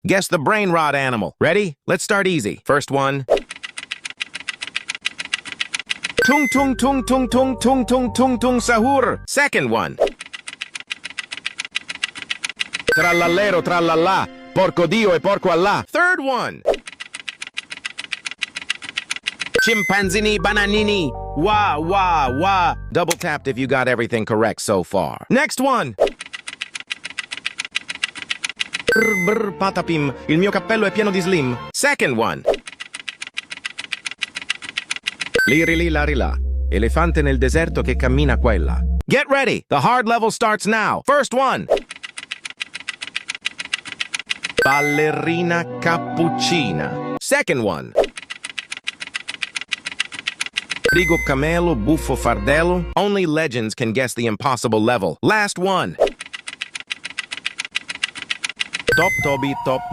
Guess the Brainrot animal. Ready? Let's start easy. First one. Tung tung tung tung tung tung tung tung tung sahur. Second one. Trallallero trallallà. Porco Dio e porco Allah. Third one. Chimpanzini bananini. Wah, wah, wah. Double tapped if you got everything correct so far. Next one. Brr, brr, patapim. Il mio cappello è pieno di slim. Second one. Lirili larila. Elefante nel deserto che cammina qua e là. Get ready. The hard level starts now. First one. Ballerina cappuccina. Second one. Frigo camelo, buffo fardello. Only legends can guess the impossible level. Last one. Top Toby, top